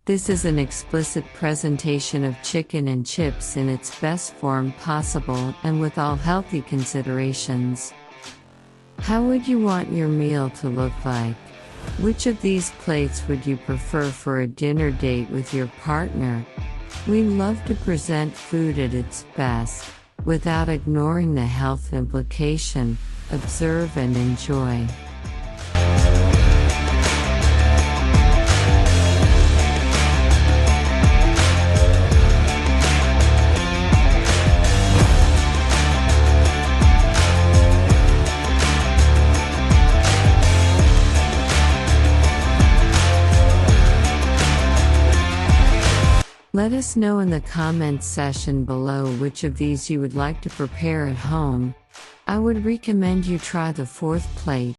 This is an explicit presentation of chicken and chips in its best form possible and with all healthy considerations. How would you want your meal to look like? Which of these plates would you prefer for a dinner date with your partner? We love to present food at its best, without ignoring the health implication. Observe and enjoy. Let us know in the comments section below which of these you would like to prepare at home. I would recommend you try the fourth plate,